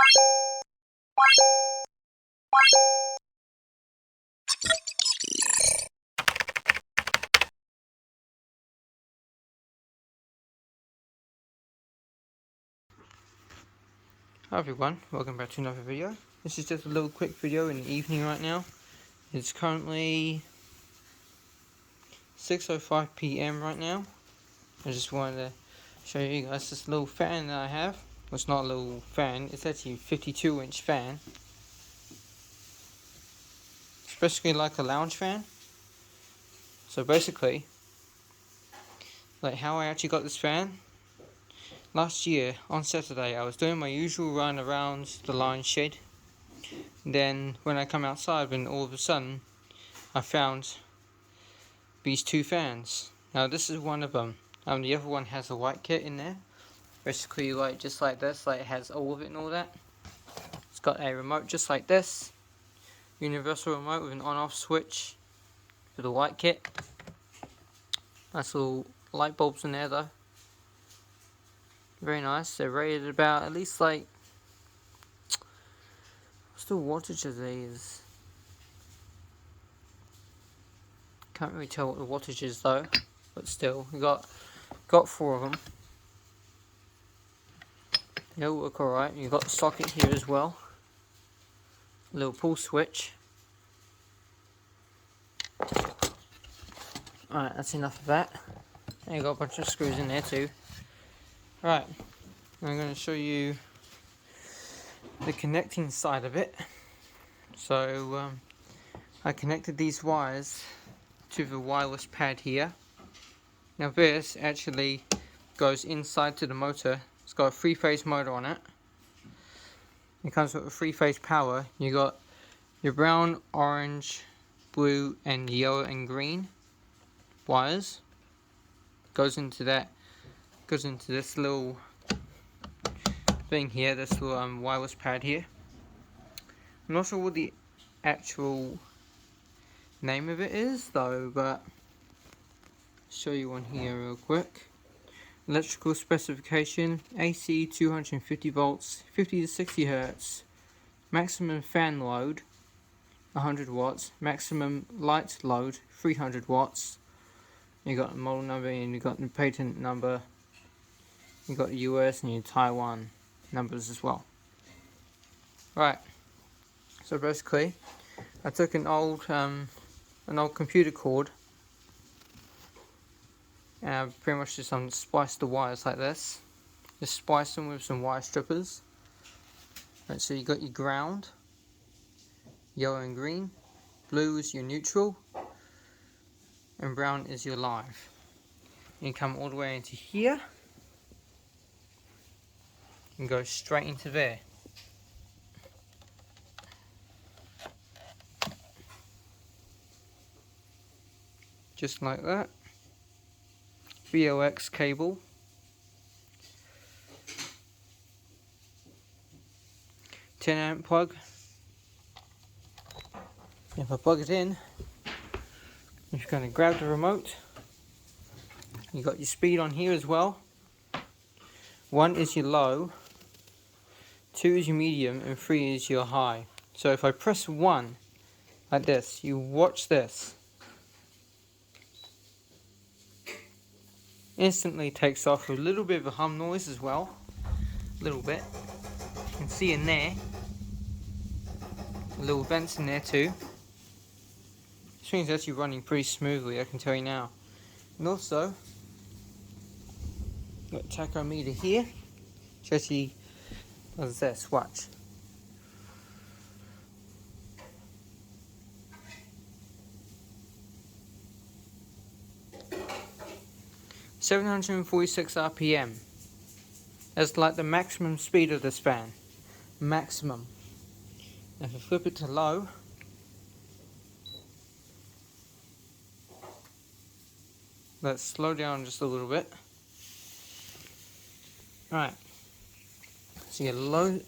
Hi everyone, welcome back to another video. This is just a little quick video in the evening right now. It's currently 6:05 PM right now. I just wanted to show you guys this little fan that I have. Well, it's not a little fan, it's actually a 52-inch fan. It's basically like a lounge fan. So basically, like how I actually got this fan. Last year on Saturday I was doing my usual run around the lion shed. Then when I come outside, then all of a sudden I found these two fans. Now this is one of them. The other one has a white kit in there. Basically like just like this, like it has all of it and all that. It's got a remote just like this. Universal remote with an on-off switch for the white kit. Nice little light bulbs in there though. Very nice. They're rated about at least like, what's the wattage of these? Can't really tell what the wattage is though, but still, we got 4 of them. They'll work alright. You've got the socket here as well. A little pull switch. Alright, that's enough of that. And you've got a bunch of screws in there too. Right, I'm going to show you the connecting side of it. So, I connected these wires to the wireless pad here. Now this actually goes inside to the motor. It's got a 3-phase motor on it. It comes with a 3-phase power. You got your brown, orange, blue, and yellow and green wires. Goes into this little thing here, this little wireless pad here. I'm not sure what the actual name of it is though, but I'll show you one here real quick. Electrical specification: AC 250 volts, 50 to 60 hertz, maximum fan load 100 watts, maximum light load 300 watts. You got the model number and you got the patent number. You got the US and your Taiwan numbers as well. Right. So basically, I took an old computer cord. And I've pretty much just spliced the wires like this. Just splice them with some wire strippers. Right, so you got your ground, yellow and green, blue is your neutral, and brown is your live. You come all the way into here, and go straight into there. Just like that. VOX cable. 10-amp plug. If I plug it in, you're going to grab the remote. You got your speed on here as well. 1 is your low, 2 is your medium, and 3 is your high. So if I press 1 like this, you watch this. Instantly takes off with a little bit of a hum noise as well. A little bit. You can see in there. Little vents in there too. This thing's actually running pretty smoothly, I can tell you now. And also, got a tachometer here, which actually does this, watch. (746 RPM). That's like the maximum speed of this fan. Maximum. Now if I flip it to low, let's slow down just a little bit. Right. So your low,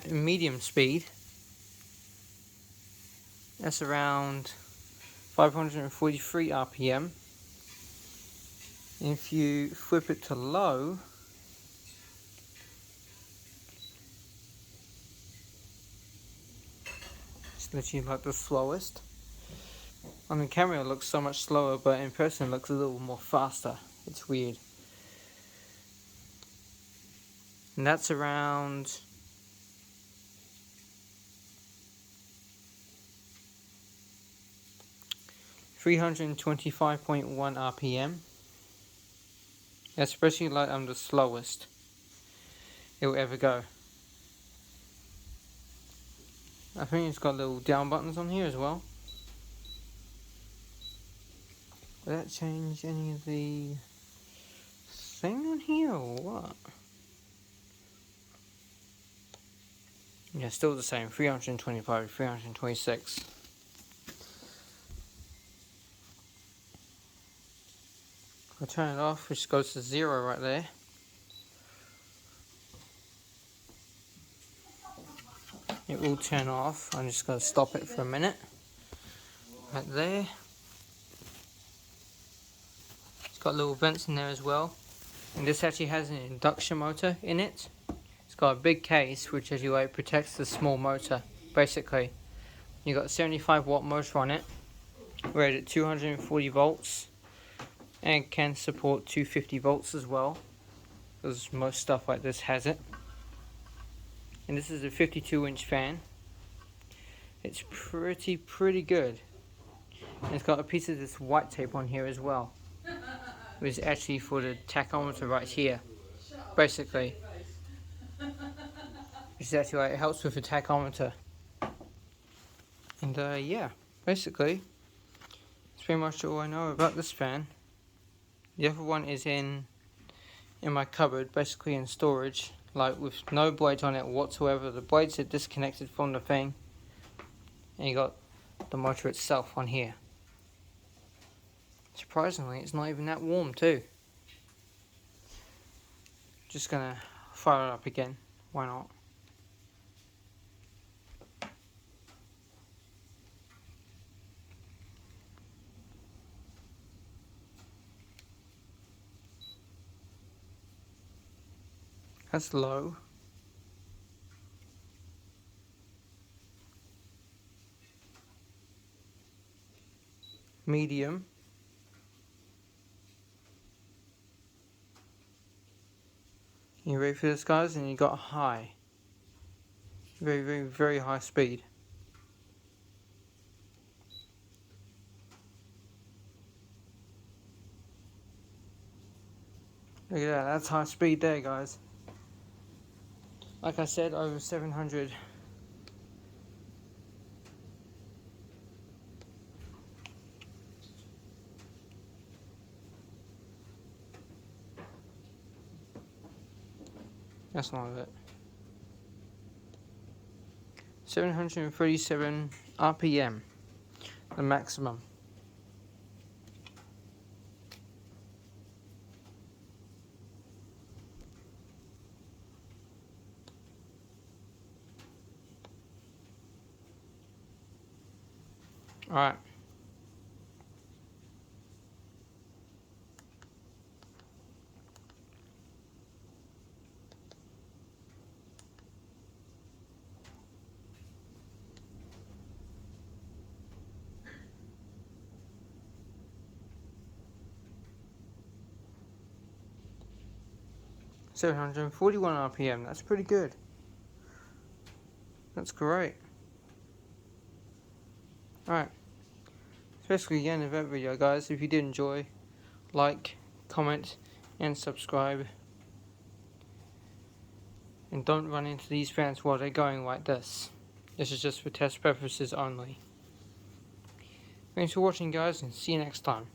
medium speed. That's around 543 RPM. If you flip it to low, It's literally like the slowest. On the camera it looks so much slower, but in person it looks a little more faster. It's weird. And that's around 325.1 RPM. Especially like I'm the slowest it will ever go. I think it's got little down buttons on here as well. Will that change any of the thing on here or what? Yeah, still the same. 325, 326. I'll turn it off, which goes to 0 right there. It will turn off. I'm just going to stop it for a minute. Right there. It's got little vents in there as well. And this actually has an induction motor in it. It's got a big case which actually like protects the small motor. Basically, you got a 75 watt motor on it, rated at 240 volts, and can support 250 volts as well, because most stuff like this has it. And this is a 52-inch fan. It's pretty good. And it's got a piece of this white tape on here as well, which is actually for the tachometer right here, basically. Which is actually like, it helps with the tachometer. And yeah, basically, that's pretty much all I know about this fan. The other one is in my cupboard, basically in storage, like with no blades on it whatsoever. The blades are disconnected from the thing, and you got the motor itself on here. Surprisingly, it's not even that warm too. Just gonna fire it up again, why not? That's low. Medium. You ready for this, guys? And you got high. Very high speed. Look at that, that's high speed there, guys. Like I said, over 700. That's not it. 737 RPM, the maximum. Alright. $741 RPM, that's pretty good. That's great. Alright. That's basically the end of that video, guys. If you did enjoy, like, comment, and subscribe. And don't run into these fans while they're going like this. This is just for test purposes only. Thanks for watching, guys, and see you next time.